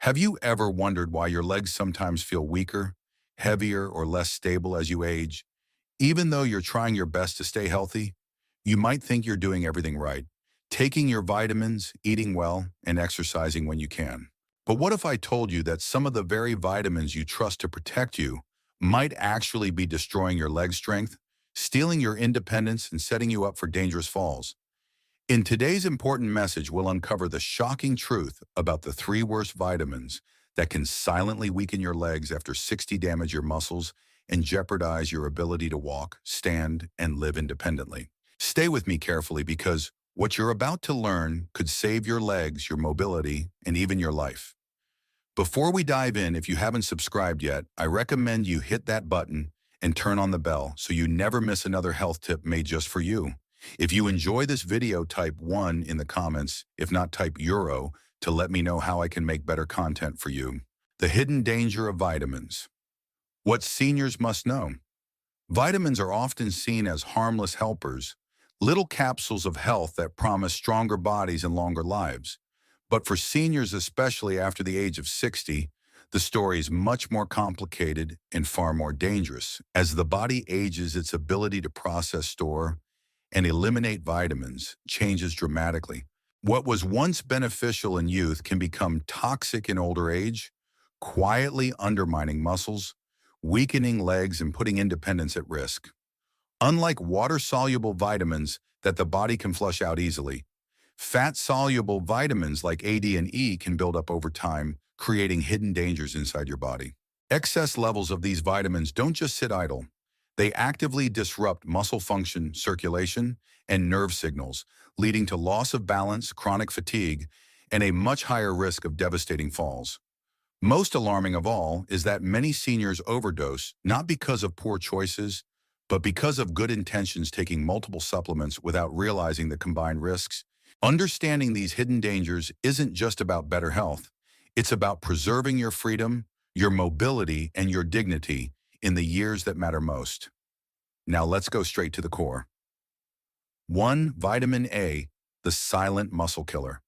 Have you ever wondered why your legs sometimes feel weaker, heavier, or less stable as you age? Even though you're trying your best to stay healthy, you might think you're doing everything right, taking your vitamins, eating well, and exercising when you can. But what if I told you that some of the very vitamins you trust to protect you might actually be destroying your leg strength, stealing your independence, and setting you up for dangerous falls? In today's important message, we'll uncover the shocking truth about the three worst vitamins that can silently weaken your legs after 60 damage your muscles and jeopardize your ability to walk, stand, and live independently. Stay with me carefully because what you're about to learn could save your legs, your mobility, and even your life. Before we dive in, if you haven't subscribed yet, I recommend you hit that button and turn on the bell so you never miss another health tip made just for you. If you enjoy this video, type 1 in the comments, if not type Euro, to let me know how I can make better content for you. The hidden danger of vitamins. What seniors must know. Vitamins are often seen as harmless helpers, little capsules of health that promise stronger bodies and longer lives. But for seniors, especially after the age of 60, the story is much more complicated and far more dangerous. As the body ages, its ability to process, store, and eliminate vitamins changes dramatically. What was once beneficial in youth can become toxic in older age, quietly undermining muscles, weakening legs, and putting independence at risk. Unlike water-soluble vitamins that the body can flush out easily, fat-soluble vitamins like A, D, and E can build up over time, creating hidden dangers inside your body. Excess levels of these vitamins don't just sit idle. They actively disrupt muscle function, circulation, and nerve signals, leading to loss of balance, chronic fatigue, and a much higher risk of devastating falls. Most alarming of all is that many seniors overdose not because of poor choices, but because of good intentions, taking multiple supplements without realizing the combined risks. Understanding these hidden dangers isn't just about better health. It's about preserving your freedom, your mobility, and your dignity in the years that matter most. Now let's go straight to the core. 1. Vitamin A, the silent muscle killer.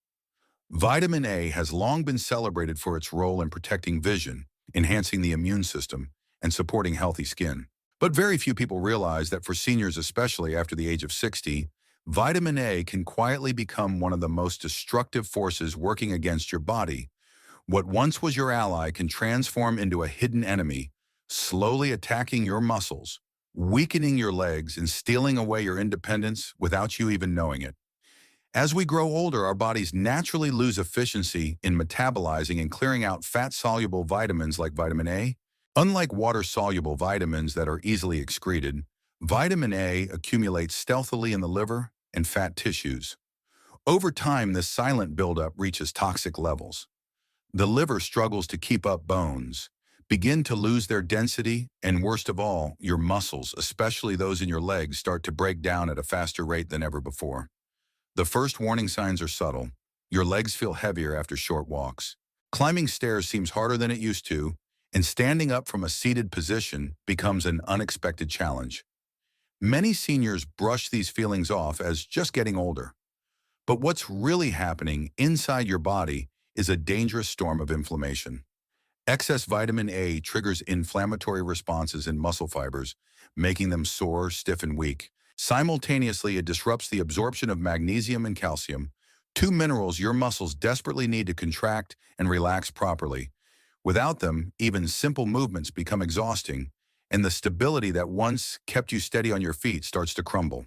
Vitamin A has long been celebrated for its role in protecting vision, enhancing the immune system, and supporting healthy skin. But very few people realize that for seniors, especially after the age of 60, vitamin A can quietly become one of the most destructive forces working against your body. What once was your ally can transform into a hidden enemy, slowly attacking your muscles, weakening your legs, and stealing away your independence without you even knowing it. As we grow older, our bodies naturally lose efficiency in metabolizing and clearing out fat-soluble vitamins like vitamin A. Unlike water-soluble vitamins that are easily excreted, vitamin A accumulates stealthily in the liver and fat tissues. Over time, this silent buildup reaches toxic levels. The liver struggles to keep up, bones begin to lose their density, and worst of all, your muscles, especially those in your legs, start to break down at a faster rate than ever before. The first warning signs are subtle. Your legs feel heavier after short walks. Climbing stairs seems harder than it used to, and standing up from a seated position becomes an unexpected challenge. Many seniors brush these feelings off as just getting older. But what's really happening inside your body is a dangerous storm of inflammation. Excess vitamin A triggers inflammatory responses in muscle fibers, making them sore, stiff, and weak. Simultaneously, it disrupts the absorption of magnesium and calcium, two minerals your muscles desperately need to contract and relax properly. Without them, even simple movements become exhausting, and the stability that once kept you steady on your feet starts to crumble.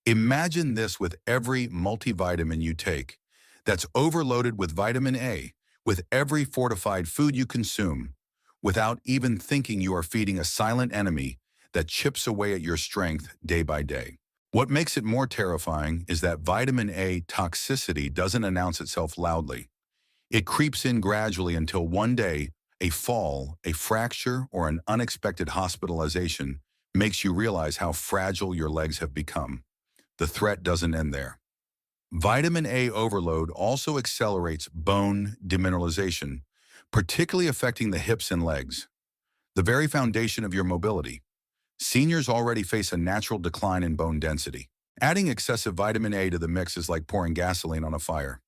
Imagine this with every multivitamin you take that's overloaded with vitamin A, with every fortified food you consume, without even thinking you are feeding a silent enemy that chips away at your strength day by day. What makes it more terrifying is that vitamin A toxicity doesn't announce itself loudly. It creeps in gradually until one day, a fall, a fracture, or an unexpected hospitalization makes you realize how fragile your legs have become. The threat doesn't end there. Vitamin A overload also accelerates bone demineralization, particularly affecting the hips and legs, the very foundation of your mobility. Seniors already face a natural decline in bone density. Adding excessive vitamin A to the mix is like pouring gasoline on a fire.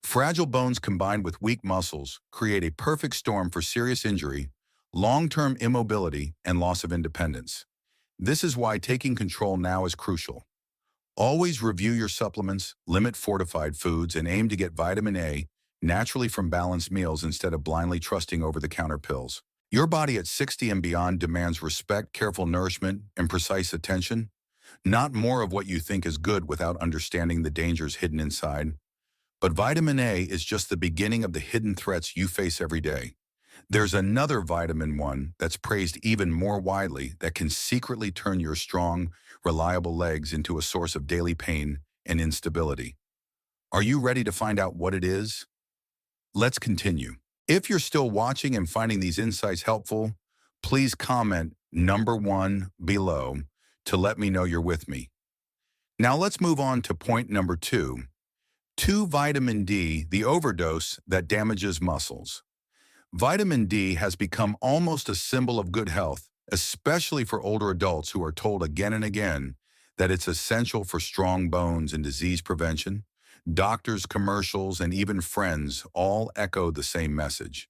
Fragile bones combined with weak muscles create a perfect storm for serious injury, long-term immobility, and loss of independence. This is why taking control now is crucial. Always review your supplements, limit fortified foods, and aim to get vitamin A naturally from balanced meals instead of blindly trusting over-the-counter pills. Your body at 60 and beyond demands respect, careful nourishment, and precise attention, not more of what you think is good without understanding the dangers hidden inside. But vitamin A is just the beginning of the hidden threats you face every day. There's another vitamin 1 that's praised even more widely that can secretly turn your strong, reliable legs into a source of daily pain and instability. Are you ready to find out what it is? Let's continue. If you're still watching and finding these insights helpful, please comment number 1 below to let me know you're with me. Now let's move on to point number 2. Vitamin D, the overdose that damages muscles. Vitamin D has become almost a symbol of good health, especially for older adults who are told again and again that it's essential for strong bones and disease prevention. Doctors, commercials, and even friends all echo the same message.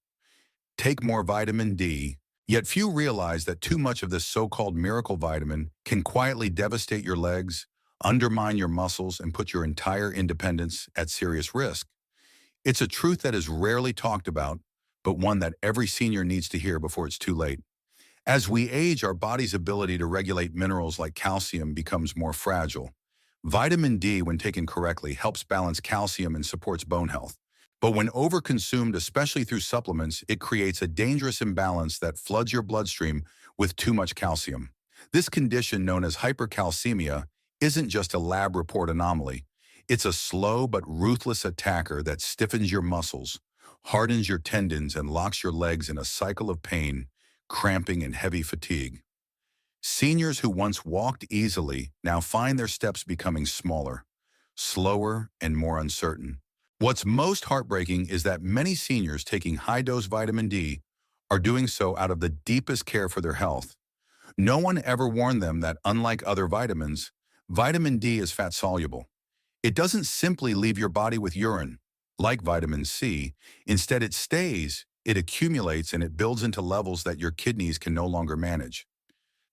Take more vitamin D, yet few realize that too much of this so-called miracle vitamin can quietly devastate your legs, undermine your muscles, and put your entire independence at serious risk. It's a truth that is rarely talked about, but one that every senior needs to hear before it's too late. As we age, our body's ability to regulate minerals like calcium becomes more fragile. Vitamin D, when taken correctly, helps balance calcium and supports bone health. But when overconsumed, especially through supplements, it creates a dangerous imbalance that floods your bloodstream with too much calcium. This condition, known as hypercalcemia, isn't just a lab report anomaly. It's a slow but ruthless attacker that stiffens your muscles, hardens your tendons, and locks your legs in a cycle of pain, cramping, and heavy fatigue. Seniors who once walked easily now find their steps becoming smaller, slower, and more uncertain. What's most heartbreaking is that many seniors taking high-dose vitamin D are doing so out of the deepest care for their health. No one ever warned them that, unlike other vitamins, vitamin D is fat-soluble. It doesn't simply leave your body with urine, like vitamin C. Instead, it stays, it accumulates, and it builds into levels that your kidneys can no longer manage.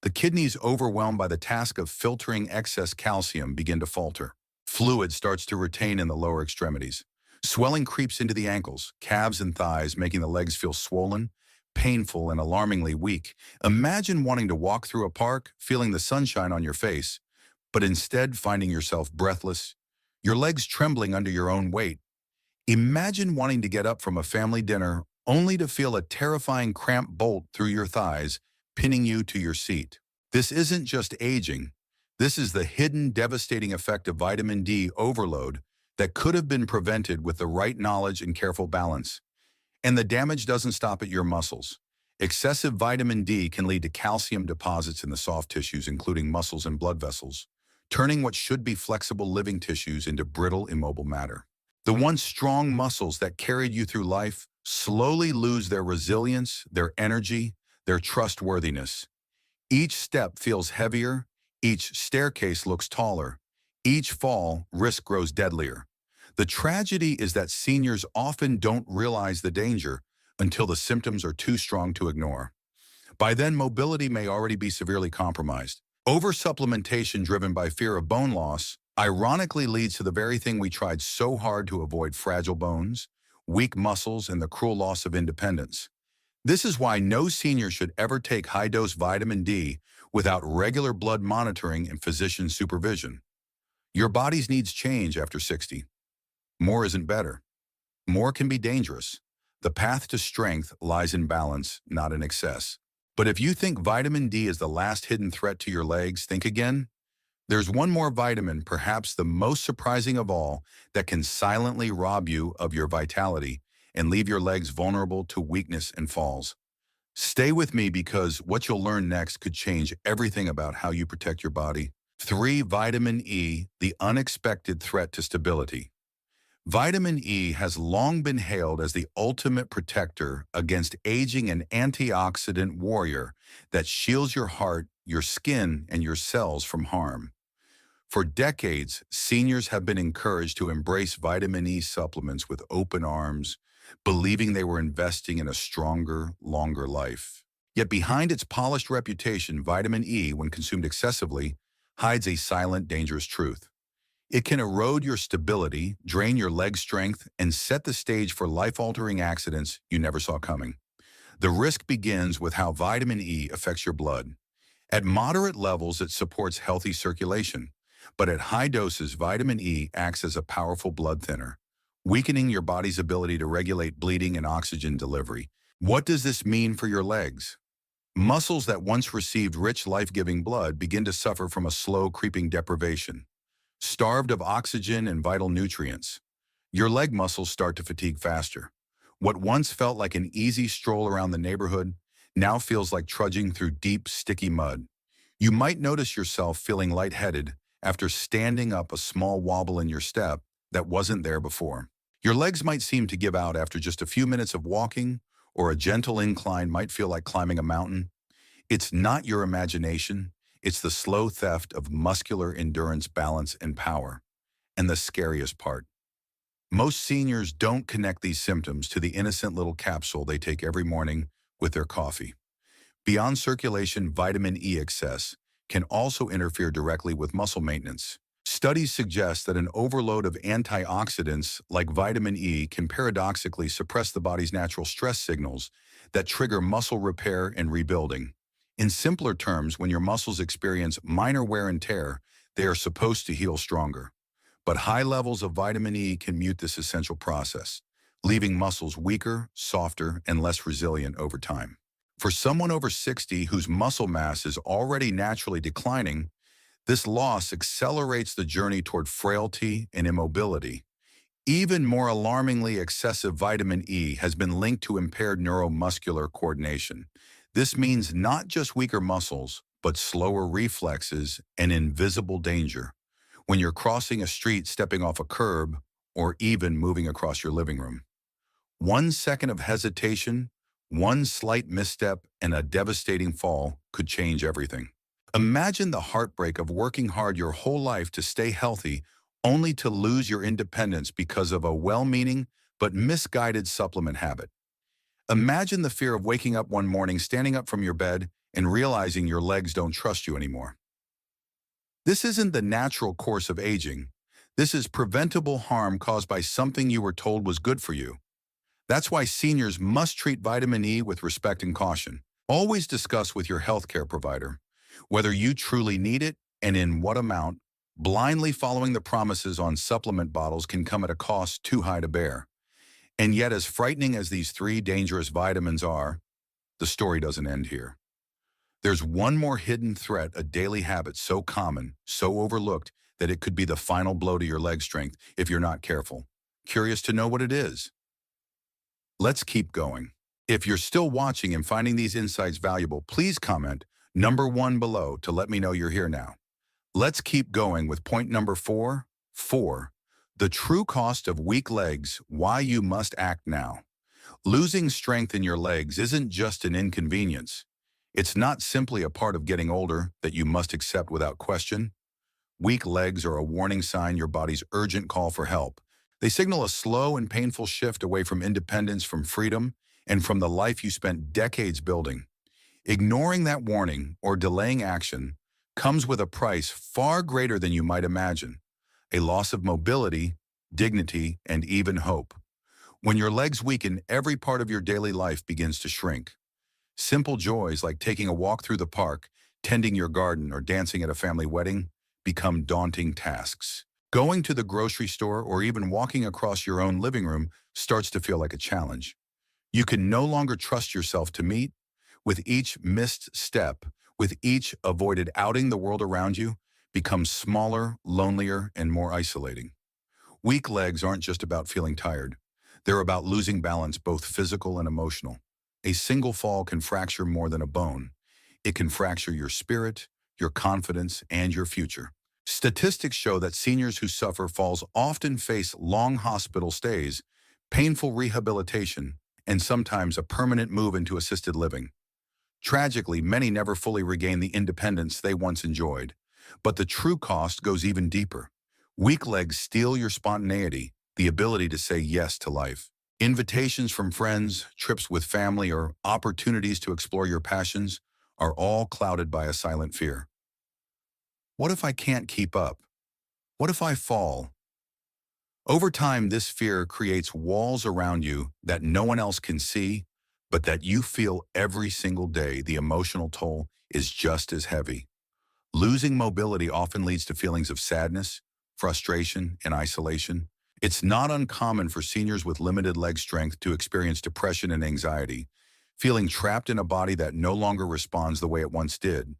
The kidneys, overwhelmed by the task of filtering excess calcium, begin to falter. Fluid starts to retain in the lower extremities. Swelling creeps into the ankles, calves, and thighs, making the legs feel swollen, painful, and alarmingly weak. Imagine wanting to walk through a park, feeling the sunshine on your face, but instead finding yourself breathless, your legs trembling under your own weight. Imagine wanting to get up from a family dinner only to feel a terrifying cramp bolt through your thighs, pinning you to your seat. This isn't just aging. This is the hidden, devastating effect of vitamin D overload that could have been prevented with the right knowledge and careful balance. And the damage doesn't stop at your muscles. Excessive vitamin D can lead to calcium deposits in the soft tissues, including muscles and blood vessels, turning what should be flexible living tissues into brittle, immobile matter. The once strong muscles that carried you through life slowly lose their resilience, their energy, their trustworthiness. Each step feels heavier, each staircase looks taller, each fall risk grows deadlier. The tragedy is that seniors often don't realize the danger until the symptoms are too strong to ignore. By then, mobility may already be severely compromised. Oversupplementation driven by fear of bone loss ironically leads to the very thing we tried so hard to avoid: fragile bones, weak muscles, and the cruel loss of independence. This is why no senior should ever take high-dose vitamin D without regular blood monitoring and physician supervision. Your body's needs change after 60. More isn't better. More can be dangerous. The path to strength lies in balance, not in excess. But if you think vitamin D is the last hidden threat to your legs, think again. There's one more vitamin, perhaps the most surprising of all, that can silently rob you of your vitality and leave your legs vulnerable to weakness and falls. Stay with me, because what you'll learn next could change everything about how you protect your body. 3. Vitamin E, the unexpected threat to stability. Vitamin E has long been hailed as the ultimate protector against aging, an antioxidant warrior that shields your heart, your skin, and your cells from harm. For decades, seniors have been encouraged to embrace vitamin E supplements with open arms, believing they were investing in a stronger, longer life. Yet behind its polished reputation, vitamin E, when consumed excessively, hides a silent, dangerous truth. It can erode your stability, drain your leg strength, and set the stage for life-altering accidents you never saw coming. The risk begins with how vitamin E affects your blood. At moderate levels, it supports healthy circulation, but at high doses, vitamin E acts as a powerful blood thinner, weakening your body's ability to regulate bleeding and oxygen delivery. What does this mean for your legs? Muscles that once received rich, life-giving blood begin to suffer from a slow, creeping deprivation. Starved of oxygen and vital nutrients, your leg muscles start to fatigue faster. What once felt like an easy stroll around the neighborhood now feels like trudging through deep, sticky mud. You might notice yourself feeling lightheaded after standing up, a small wobble in your step that wasn't there before. Your legs might seem to give out after just a few minutes of walking, or a gentle incline might feel like climbing a mountain. It's not your imagination. It's the slow theft of muscular endurance, balance, and power. And the scariest part, most seniors don't connect these symptoms to the innocent little capsule they take every morning with their coffee. Beyond circulation, vitamin E excess can also interfere directly with muscle maintenance. Studies suggest that an overload of antioxidants like vitamin E can paradoxically suppress the body's natural stress signals that trigger muscle repair and rebuilding. In simpler terms, when your muscles experience minor wear and tear, they are supposed to heal stronger. But high levels of vitamin E can mute this essential process, leaving muscles weaker, softer, and less resilient over time. For someone over 60 whose muscle mass is already naturally declining, this loss accelerates the journey toward frailty and immobility. Even more alarmingly, excessive vitamin E has been linked to impaired neuromuscular coordination. This means not just weaker muscles, but slower reflexes and invisible danger when you're crossing a street, stepping off a curb, or even moving across your living room. 1 second of hesitation, one slight misstep, and a devastating fall could change everything. Imagine the heartbreak of working hard your whole life to stay healthy, only to lose your independence because of a well-meaning but misguided supplement habit. Imagine the fear of waking up one morning, standing up from your bed, and realizing your legs don't trust you anymore. This isn't the natural course of aging. This is preventable harm caused by something you were told was good for you. That's why seniors must treat vitamin E with respect and caution. Always discuss with your healthcare provider whether you truly need it and in what amount. Blindly following the promises on supplement bottles can come at a cost too high to bear. And yet, as frightening as these three dangerous vitamins are, the story doesn't end here. There's one more hidden threat, a daily habit so common, so overlooked, that it could be the final blow to your leg strength if you're not careful. Curious to know what it is? Let's keep going. If you're still watching and finding these insights valuable, please comment number 1 below to let me know you're here now. Let's keep going with point number 4. 4. The true cost of weak legs, why you must act now. Losing strength in your legs isn't just an inconvenience. It's not simply a part of getting older that you must accept without question. Weak legs are a warning sign, your body's urgent call for help. They signal a slow and painful shift away from independence, from freedom, and from the life you spent decades building. Ignoring that warning or delaying action comes with a price far greater than you might imagine: a loss of mobility, dignity, and even hope. When your legs weaken, every part of your daily life begins to shrink. Simple joys like taking a walk through the park, tending your garden, or dancing at a family wedding become daunting tasks. Going to the grocery store or even walking across your own living room starts to feel like a challenge. You can no longer trust yourself to meet. With each missed step, with each avoided outing, the world around you becomes smaller, lonelier, and more isolating. Weak legs aren't just about feeling tired. They're about losing balance, both physical and emotional. A single fall can fracture more than a bone. It can fracture your spirit, your confidence, and your future. Statistics show that seniors who suffer falls often face long hospital stays, painful rehabilitation, and sometimes a permanent move into assisted living. Tragically, many never fully regain the independence they once enjoyed. But the true cost goes even deeper. Weak legs steal your spontaneity, the ability to say yes to life. Invitations from friends, trips with family, or opportunities to explore your passions are all clouded by a silent fear. What if I can't keep up? What if I fall? Over time, this fear creates walls around you that no one else can see, but that you feel every single day. The emotional toll is just as heavy. Losing mobility often leads to feelings of sadness, frustration, and isolation. It's not uncommon for seniors with limited leg strength to experience depression and anxiety, feeling trapped in a body that no longer responds the way it once did.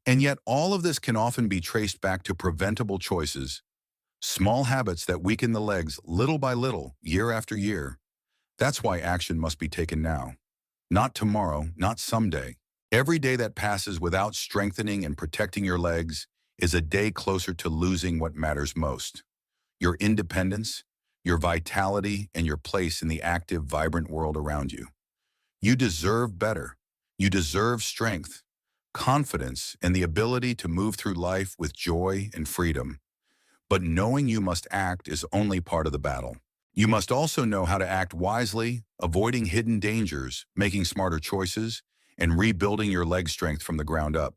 And yet, all of this can often be traced back to preventable choices, small habits that weaken the legs little by little, year after year. That's why action must be taken now. Not tomorrow, not someday. Every day that passes without strengthening and protecting your legs is a day closer to losing what matters most: your independence, your vitality, and your place in the active, vibrant world around you. You deserve better. You deserve strength, confidence, and the ability to move through life with joy and freedom. But knowing you must act is only part of the battle. You must also know how to act wisely, avoiding hidden dangers, making smarter choices, and rebuilding your leg strength from the ground up.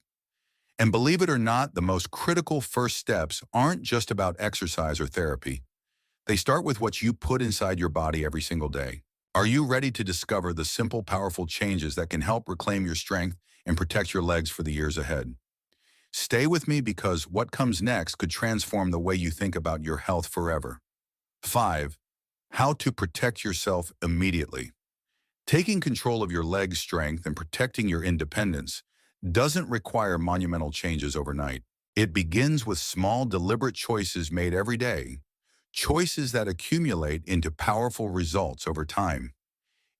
And believe it or not, the most critical first steps aren't just about exercise or therapy. They start with what you put inside your body every single day. Are you ready to discover the simple, powerful changes that can help reclaim your strength and protect your legs for the years ahead? Stay with me, because what comes next could transform the way you think about your health forever. 5. How to protect yourself immediately. Taking control of your leg strength and protecting your independence doesn't require monumental changes overnight. It begins with small, deliberate choices made every day, choices that accumulate into powerful results over time.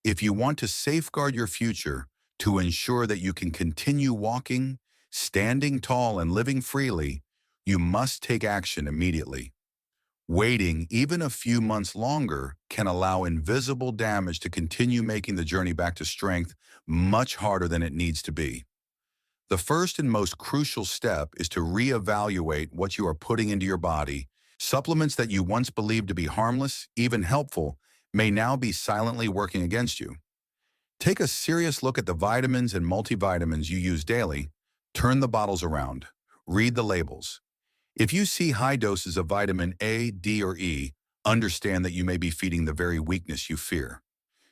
If you want to safeguard your future, to ensure that you can continue walking, standing tall, and living freely, you must take action immediately. Waiting even a few months longer can allow invisible damage to continue, making the journey back to strength much harder than it needs to be. The first and most crucial step is to reevaluate what you are putting into your body. Supplements that you once believed to be harmless, even helpful, may now be silently working against you. Take a serious look at the vitamins and multivitamins you use daily. Turn the bottles around. Read the labels. If you see high doses of vitamin A, D, or E, understand that you may be feeding the very weakness you fear.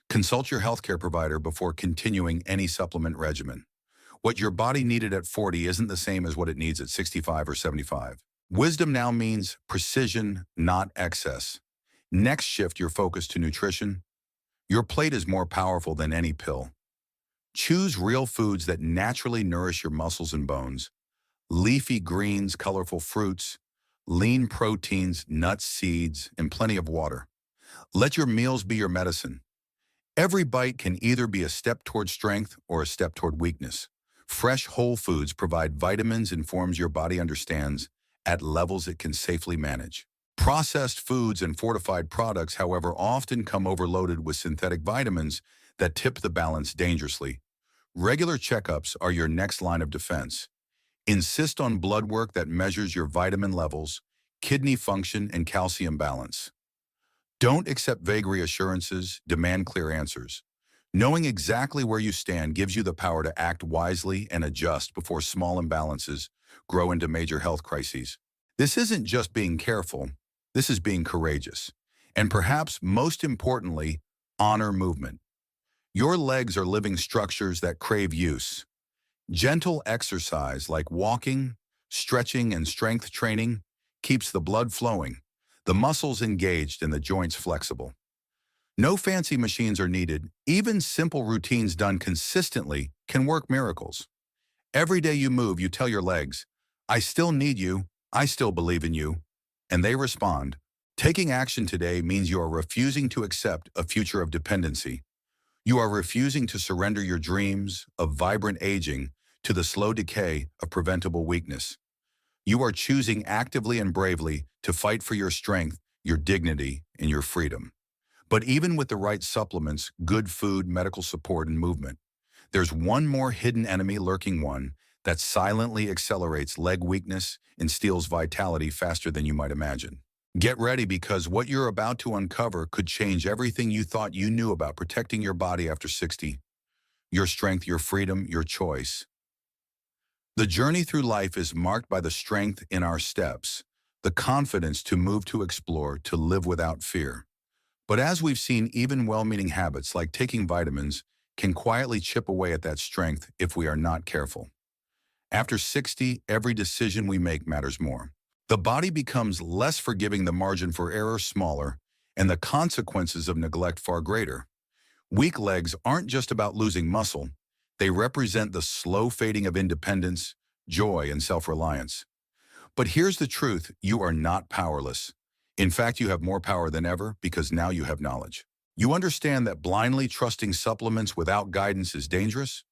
Consult your healthcare provider before continuing any supplement regimen. What your body needed at 40 isn't the same as what it needs at 65 or 75. Wisdom now means precision, not excess. Next, shift your focus to nutrition. Your plate is more powerful than any pill. Choose real foods that naturally nourish your muscles and bones. Leafy greens, colorful fruits, lean proteins, nuts, seeds, and plenty of water. Let your meals be your medicine. Every bite can either be a step toward strength or a step toward weakness. Fresh whole foods provide vitamins and forms your body understands at levels it can safely manage. Processed foods and fortified products, however, often come overloaded with synthetic vitamins that tip the balance dangerously. Regular checkups are your next line of defense. Insist on blood work that measures your vitamin levels, kidney function, and calcium balance. Don't accept vague reassurances, demand clear answers. Knowing exactly where you stand gives you the power to act wisely and adjust before small imbalances grow into major health crises. This isn't just being careful, this is being courageous. And perhaps most importantly, honor movement. Your legs are living structures that crave use. Gentle exercise like walking, stretching, and strength training keeps the blood flowing, the muscles engaged, and the joints flexible. No fancy machines are needed. Even simple routines done consistently can work miracles. Every day you move, you tell your legs, "I still need you, I still believe in you," and they respond. Taking action today means you are refusing to accept a future of dependency. You are refusing to surrender your dreams of vibrant aging to the slow decay of preventable weakness. You are choosing actively and bravely to fight for your strength, your dignity, and your freedom. But even with the right supplements, good food, medical support, and movement, there's one more hidden enemy lurking, one that silently accelerates leg weakness and steals vitality faster than you might imagine. Get ready because what you're about to uncover could change everything you thought you knew about protecting your body after 60, your strength, your freedom, your choice. The journey through life is marked by the strength in our steps, the confidence to move, to explore, to live without fear. But as we've seen, even well-meaning habits like taking vitamins can quietly chip away at that strength if we are not careful. After 60, every decision we make matters more. The body becomes less forgiving, the margin for error smaller, and the consequences of neglect far greater. Weak legs aren't just about losing muscle. They represent the slow fading of independence, joy, and self-reliance. But here's the truth, you are not powerless. In fact, you have more power than ever because now you have knowledge. You understand that blindly trusting supplements without guidance is dangerous.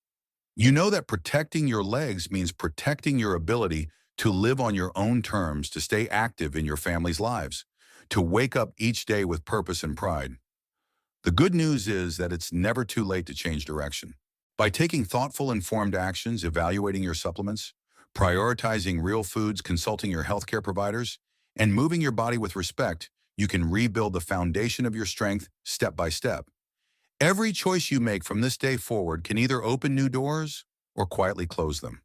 You know that protecting your legs means protecting your ability to live on your own terms, to stay active in your family's lives, to wake up each day with purpose and pride. The good news is that it's never too late to change direction. By taking thoughtful, informed actions, evaluating your supplements, prioritizing real foods, consulting your healthcare providers, and moving your body with respect, you can rebuild the foundation of your strength step by step. Every choice you make from this day forward can either open new doors or quietly close them.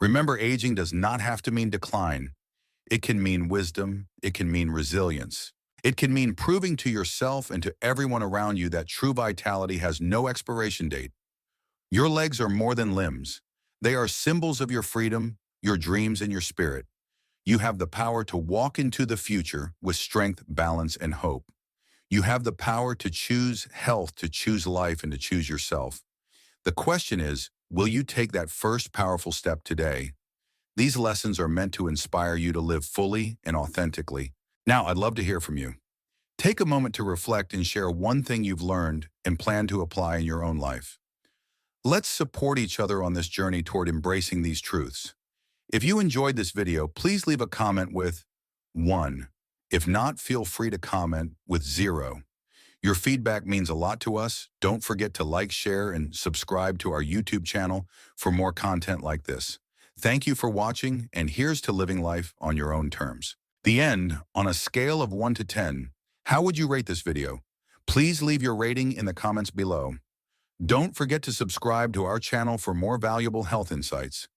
Remember, aging does not have to mean decline. It can mean wisdom. It can mean resilience. It can mean proving to yourself and to everyone around you that true vitality has no expiration date. Your legs are more than limbs. They are symbols of your freedom, your dreams, and your spirit. You have the power to walk into the future with strength, balance, and hope. You have the power to choose health, to choose life, and to choose yourself. The question is, will you take that first powerful step today? These lessons are meant to inspire you to live fully and authentically. Now, I'd love to hear from you. Take a moment to reflect and share one thing you've learned and plan to apply in your own life. Let's support each other on this journey toward embracing these truths. If you enjoyed this video, please leave a comment with 1. If not, feel free to comment with 0. Your feedback means a lot to us. Don't forget to like, share, and subscribe to our YouTube channel for more content like this. Thank you for watching, and here's to living life on your own terms. The end, on a scale of 1 to 10, how would you rate this video? Please leave your rating in the comments below. Don't forget to subscribe to our channel for more valuable health insights.